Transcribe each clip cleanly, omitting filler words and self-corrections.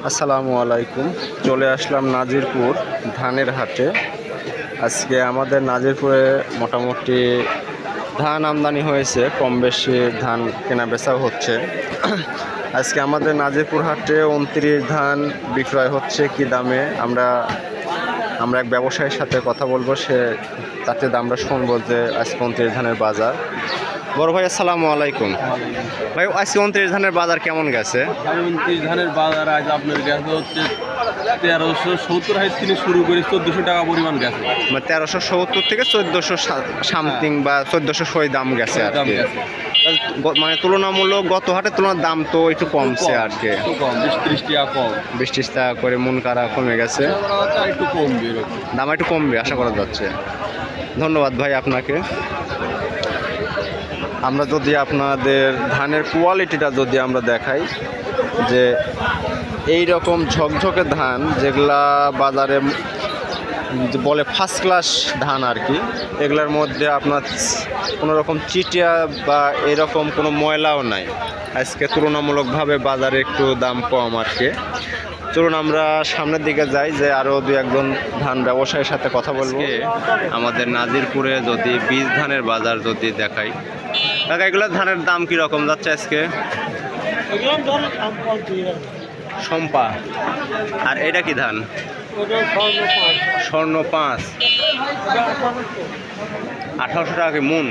আসসালামু আলাইকুম। চলে আসলাম নাজিরপুর ধানের হাটে। আজকে আমাদের নাজিরপুরে মোটামুটি ধান আমদানি হয়েছে, কম বেশি ধান কেনা বেচাও হচ্ছে। আজকে আমাদের নাজিরপুর হাটে 29 ধান বিক্রয় হচ্ছে কি দামে আমরা এক ব্যবসায়ীর সাথে কথা বলবো, তাতে আমরা শুনবো যে আজকে 29 ধানের বাজার। বড় ভাই আসসালামু আলাইকুম। ভাই আজকে 29 ধানের বাজার কেমন গেছে? 29 ধানের বাজার আজ আপনার গেছে হচ্ছে 1370 হাইট থেকে শুরু করে 1400 টাকা পরিমাণ গেছে। মানে 1370 থেকে 1400 সামথিং বা 1400 দাম গেছে আর কি। মানে তুলনামূলক গত হাটের তুলনার দাম তো একটু কমছে আর কি, কম 20-30 টাকা কম, 20-30 টাকা করে মন কারা কমে গেছে। একটু কমবে, দাম একটু কমবে আশা করা যাচ্ছে। ধন্যবাদ ভাই আপনাকে। আমরা যদি আপনাদের ধানের কোয়ালিটিটা যদি আমরা দেখাই, যে এই রকম ঝকঝকে ধান যেগুলা বাজারে বলে ফার্স্ট ক্লাস ধান আর কি, এগুলোর মধ্যে আপনার কোনো রকম চিটিয়া বা এরকম কোনো ময়লাও নাই। আজকে তুলনামূলকভাবে বাজারে একটু দাম কম আর কি। চলুন আমরা সামনের দিকে যাই, যে আরও দু একজন ধান ব্যবসায়ীর সাথে কথা বলবো। আমাদের নাজিরপুরে যদি বীজ ধানের বাজার যদি দেখাই, কাকা এগুলোর ধানের দাম কীরকম যাচ্ছে আজকে? সম্পা। আর এটা কি ধান? স্বর্ণ 5, 1800 টাকা কি মন?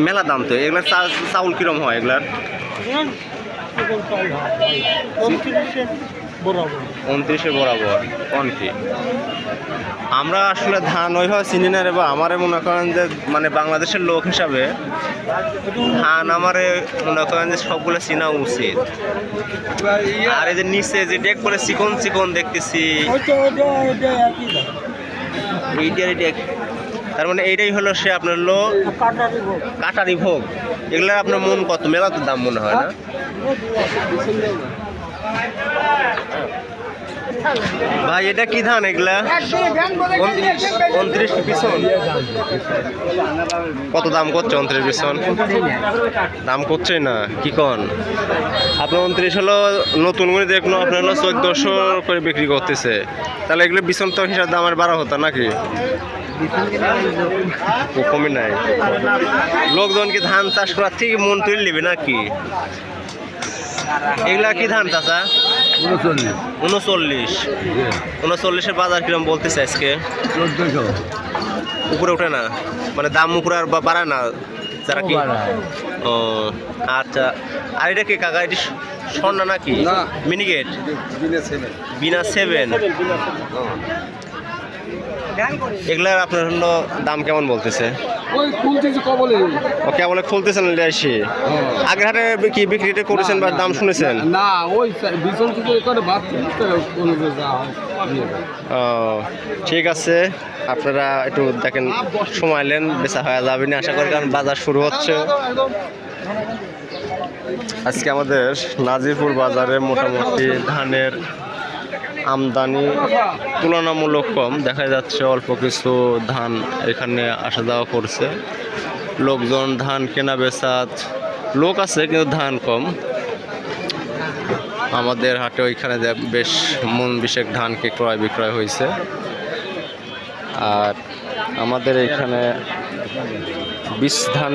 মেলা দাম তো। এগুলার চাউল কিরম হয় এগুলার? 29 বরাবর কোন কি? আমরা আসলে ধান ওইভাবে চিনি না রে বা। আমারে মনে করেন যে মানে বাংলাদেশের লোক হিসাবে ধান আমারে মনে করেন যে সবগুলো চিনা উচিত। আর এই যে নিচে যে ডেক করে চিকন চিকন দেখতেছি, তার মানে এইটাই হলো সে আপনার হলো কাটারি ভোগ। এগুলো আপনার মন কত? মেলা তো দাম মনে হয় না? ভাই এটা কি ধান এগুলা? 29 পিছন কত দাম করছে? 29 পিছন দাম করছে না কি কন? আপনার 29 হলো নতুন করে দেখলো আপনার হলো 1400 করে বিক্রি করতেছে, তাহলে এগুলো পিছন তো হিসাব দাম আর বাড়া হতো নাকি? কমে নাই। লোকজন কি ধান চাষ করার থেকে মন তুলে নেবে নাকি? এগুলা কি ধান চাচা? 39 বাজার কিরম বলতেছে আজকে? 1400 উপরে ওঠে না, মানে দাম উপরে আর বাড়ায় না যারা কি? ও আচ্ছা। আর এটা কি কাকা? এটি স্বর্ণা নাকি মিনিগেট? বিনা 7। এগুলার আপনার হলো দাম কেমন বলতেছে? কেবল খুলতেছেন এসে? আগের হাটে কি বিক্রিটা করেছেন বা দাম শুনেছেন? না, ওই ঠিক আছে, আপনারা একটু দেখেন, সময় নেন, বেচা হয়ে যাবে না আশা করি, কারণ বাজার শুরু হচ্ছে। আজকে আমাদের নাজিরপুর বাজারে মোটামুটি ধানের আমদানি তুলনামূলক কম দেখা যাচ্ছে। অল্প কিছু ধান এখানে আসা যাওয়া করছে। লোকজন ধান কেনা বেচা লোক আছে কিন্তু ধান কম। আমাদের হাটে ওইখানে বেশ মন বিশেক ধানকে ক্রয় বিক্রয় হয়েছে। আর আমাদের এখানে বীজ ধান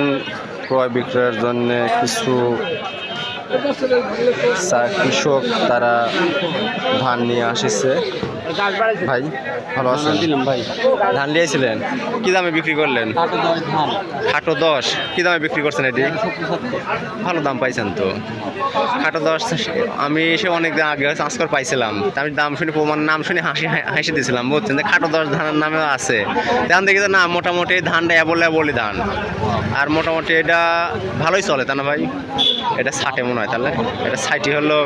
ক্রয় বিক্রয়ের জন্য কিছু কৃষক তারা ধান নিয়ে আসছে। ভাই ভালো আছেন? ভাই ধান নিয়েছিলেন, কি দামে বিক্রি করলেন? 810 কি দামে বিক্রি করছেন? এটি ভালো দাম পাইছেন তো। 810 আমি এসে অনেকদিন আগে চাষকর পাইছিলাম, আমি দাম শুনে নাম শুনে হাসি দিয়েছিলাম, বুঝছেন যে 810 ধানের নামে আছে। ধান দেখি যে না, মোটামুটি ধানটা অ্যাভেলেবলই ধান, আর মোটামুটি এটা ভালোই চলে তা না ভাই? এটা 60 মনে হয়, তাহলে এটা 60 হলো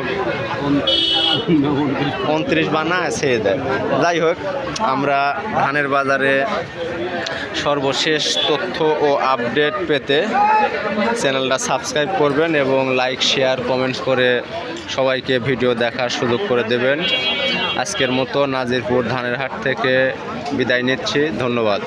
29 বানা ছেড়ে দেয়। যাই হোক, আমরা ধানের বাজারে সর্বশেষ তথ্য ও আপডেট পেতে চ্যানেলটা সাবস্ক্রাইব করবেন এবং লাইক, শেয়ার, কমেন্টস করে সবাইকে ভিডিও দেখার সুযোগ করে দেবেন। আজকের মতো নাজিরপুর ধানের হাট থেকে বিদায় নিচ্ছি। ধন্যবাদ।